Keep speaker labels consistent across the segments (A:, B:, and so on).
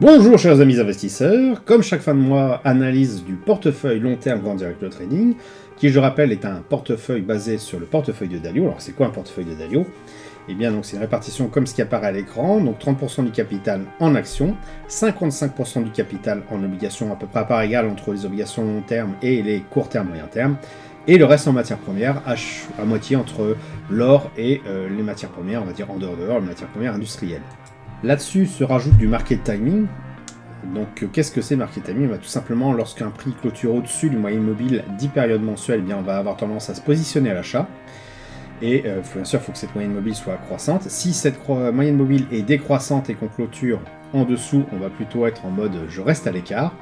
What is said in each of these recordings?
A: Bonjour chers amis investisseurs, comme chaque fin de mois, analyse du portefeuille long terme Grand Direct Trading, qui je rappelle est un portefeuille basé sur le portefeuille de Dalio. Alors c'est quoi un portefeuille de Dalio? Eh bien donc c'est une répartition comme ce qui apparaît à l'écran, donc 30% du capital en actions, 55% du capital en obligations à peu près à part égale entre les obligations long terme et les court terme moyen terme, et le reste en matières premières à moitié entre l'or et les matières premières, on va dire en dehors de l'or, les matières premières industrielles. Là-dessus se rajoute du market timing. Donc qu'est-ce que c'est market timing? Tout simplement lorsqu'un prix clôture au-dessus du moyen mobile 10 périodes mensuelles, eh bien, on va avoir tendance à se positionner à l'achat. Et bien sûr, il faut que cette moyenne mobile soit croissante. Si cette moyenne mobile est décroissante et qu'on clôture en dessous, on va plutôt être en mode je reste à l'écart.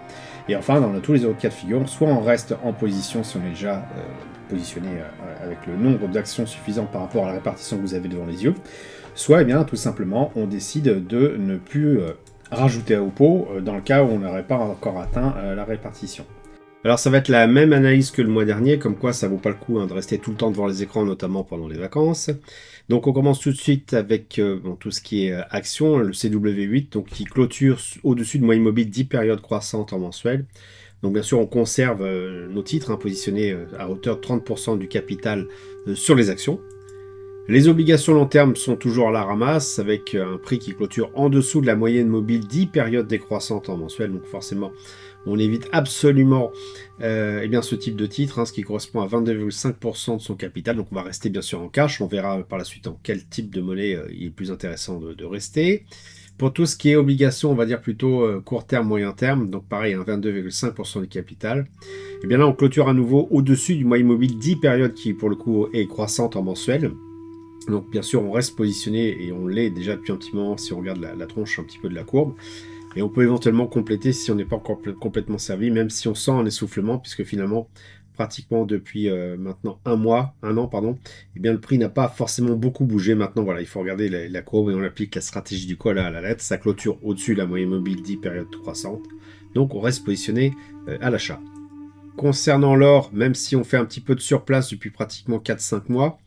A: Et enfin, dans tous les autres cas de figure, soit on reste en position si on est déjà positionné avec le nombre d'actions suffisant par rapport à la répartition que vous avez devant les yeux, soit, eh bien, tout simplement, on décide de ne plus rajouter au pot dans le cas où on n'aurait pas encore atteint la répartition. Alors ça va être la même analyse que le mois dernier, comme quoi ça vaut pas le coup de rester tout le temps devant les écrans, notamment pendant les vacances. Donc on commence tout de suite avec tout ce qui est action, le CW8, donc qui clôture au-dessus de moyenne mobile 10 périodes croissantes en mensuel. Donc bien sûr on conserve nos titres positionnés à hauteur de 30% du capital sur les actions. Les obligations long terme sont toujours à la ramasse, avec un prix qui clôture en dessous de la moyenne mobile 10 périodes décroissantes en mensuel, donc forcément on évite absolument ce type de titre, ce qui correspond à 22,5% de son capital. Donc on va rester bien sûr en cash. On verra par la suite en quel type de monnaie il est plus intéressant de rester. Pour tout ce qui est obligation, on va dire plutôt court terme, moyen terme. Donc pareil, 22,5% du capital. Et bien là, on clôture à nouveau au-dessus du moyen mobile 10 périodes qui pour le coup est croissante en mensuel. Donc bien sûr, on reste positionné et on l'est déjà depuis un petit moment si on regarde la tronche un petit peu de la courbe. Et on peut éventuellement compléter si on n'est pas encore complètement servi, même si on sent un essoufflement, puisque finalement, pratiquement depuis maintenant un an, eh bien le prix n'a pas forcément beaucoup bougé. Maintenant, voilà, il faut regarder la courbe et on applique la stratégie du col à la lettre. Ça clôture au-dessus de la moyenne mobile 10 période croissante. Donc on reste positionné à l'achat. Concernant l'or, même si on fait un petit peu de surplace depuis pratiquement 4-5 mois,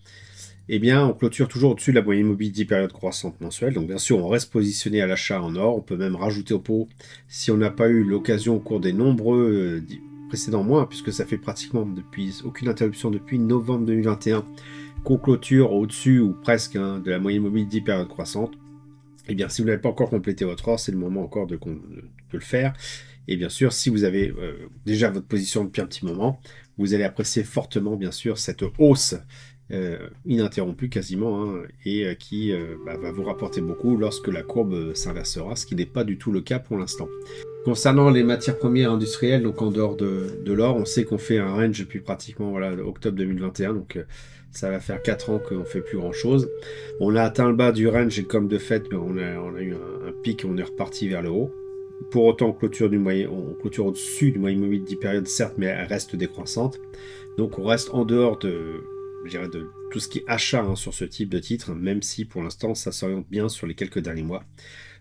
A: eh bien, on clôture toujours au-dessus de la moyenne mobile 10 périodes croissantes mensuelles. Donc, bien sûr, on reste positionné à l'achat en or. On peut même rajouter au pot si on n'a pas eu l'occasion au cours des nombreux précédents mois, puisque ça fait pratiquement aucune interruption depuis novembre 2021 qu'on clôture au-dessus ou presque de la moyenne mobile 10 périodes croissantes. Eh bien, si vous n'avez pas encore complété votre or, c'est le moment encore de le faire. Et bien sûr, si vous avez déjà votre position depuis un petit moment, vous allez apprécier fortement, bien sûr, cette hausse ininterrompue quasiment, et qui va vous rapporter beaucoup lorsque la courbe s'inversera, ce qui n'est pas du tout le cas pour l'instant. Concernant les matières premières industrielles, donc en dehors de l'or, on sait qu'on fait un range depuis pratiquement octobre 2021, donc ça va faire 4 ans qu'on ne fait plus grand chose. On a atteint le bas du range et comme de fait, on a eu un pic et on est reparti vers le haut. Pour autant, on clôture au-dessus du moyen mobile 10 périodes, certes, mais elle reste décroissante. Donc on reste en dehors de tout ce qui est achat sur ce type de titre, même si pour l'instant ça s'oriente bien sur les quelques derniers mois.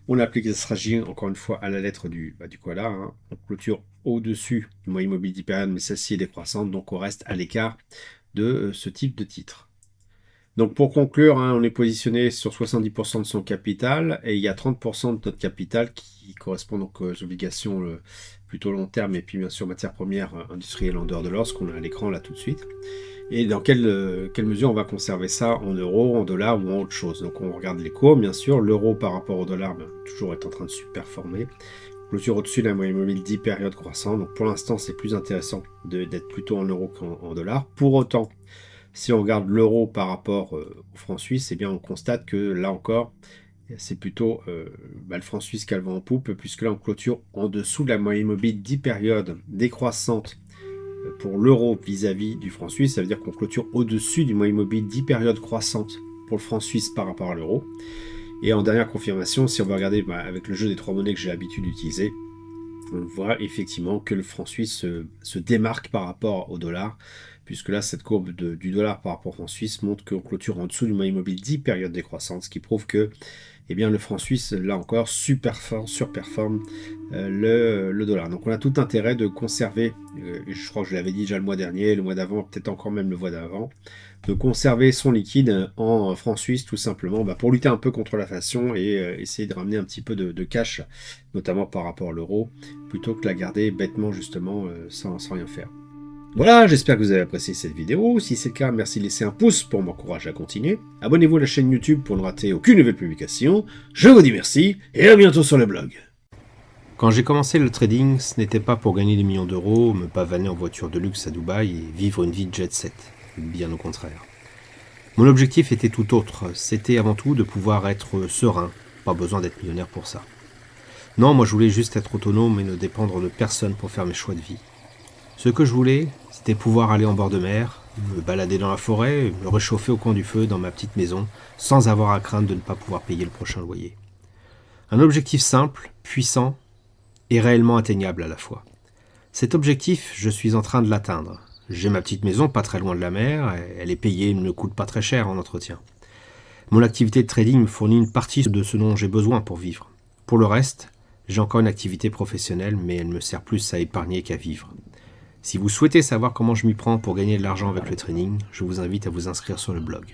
A: On applique la stratégie encore une fois à la lettre du koala. On clôture au-dessus du moyen mobile 10 périodes, mais celle-ci est décroissante, donc on reste à l'écart de ce type de titre. Donc pour conclure, on est positionné sur 70% de son capital et il y a 30% de notre capital qui correspond donc aux obligations plutôt long terme et puis bien sûr matières premières industrielles en dehors de l'or, ce qu'on a à l'écran là tout de suite. Et dans quelle mesure on va conserver ça en euros, en dollars ou en autre chose. Donc on regarde les courbes, bien sûr. L'euro par rapport au dollar, toujours est en train de superformer. Clôture au-dessus de la moyenne mobile 10 périodes croissantes. Donc pour l'instant, c'est plus intéressant d'être plutôt en euros qu'en dollars. Pour autant, si on regarde l'euro par rapport au franc suisse, eh bien on constate que là encore, c'est plutôt le franc suisse qui a le vent en poupe, puisque là on clôture en dessous de la moyenne mobile 10 périodes décroissantes pour l'euro vis-à-vis du franc suisse. Ça veut dire qu'on clôture au-dessus du moyen mobile 10 périodes croissantes pour le franc suisse par rapport à l'euro. Et en dernière confirmation, si on va regarder avec le jeu des trois monnaies que j'ai l'habitude d'utiliser, on voit effectivement que le franc suisse se démarque par rapport au dollar, puisque là, cette courbe du dollar par rapport au franc suisse montre qu'on clôture en dessous du moyen mobile 10 périodes décroissantes, ce qui prouve que eh bien le franc suisse, là encore, surperforme le dollar. Donc on a tout intérêt de conserver, je crois que je l'avais dit déjà le mois dernier, le mois d'avant, peut-être encore même le mois d'avant, de conserver son liquide en francs suisses tout simplement pour lutter un peu contre l'inflation et essayer de ramener un petit peu de cash, notamment par rapport à l'euro, plutôt que de la garder bêtement justement sans rien faire. Voilà, j'espère que vous avez apprécié cette vidéo. Si c'est le cas, merci de laisser un pouce pour m'encourager à continuer. Abonnez-vous à la chaîne YouTube pour ne rater aucune nouvelle publication. Je vous dis merci et à bientôt sur le blog. Quand j'ai commencé le trading, ce n'était pas pour gagner des millions d'euros, me pavaner en voiture de luxe à Dubaï et vivre une vie de jet set. Bien au contraire. Mon objectif était tout autre. C'était avant tout de pouvoir être serein. Pas besoin d'être millionnaire pour ça. Non, moi je voulais juste être autonome et ne dépendre de personne pour faire mes choix de vie. Ce que je voulais, c'était pouvoir aller en bord de mer, me balader dans la forêt, me réchauffer au coin du feu dans ma petite maison, sans avoir à craindre de ne pas pouvoir payer le prochain loyer. Un objectif simple, puissant et réellement atteignable à la fois. Cet objectif, je suis en train de l'atteindre. J'ai ma petite maison pas très loin de la mer, elle est payée et ne me coûte pas très cher en entretien. Mon activité de trading me fournit une partie de ce dont j'ai besoin pour vivre. Pour le reste, j'ai encore une activité professionnelle, mais elle me sert plus à épargner qu'à vivre. Si vous souhaitez savoir comment je m'y prends pour gagner de l'argent avec le trading, je vous invite à vous inscrire sur le blog.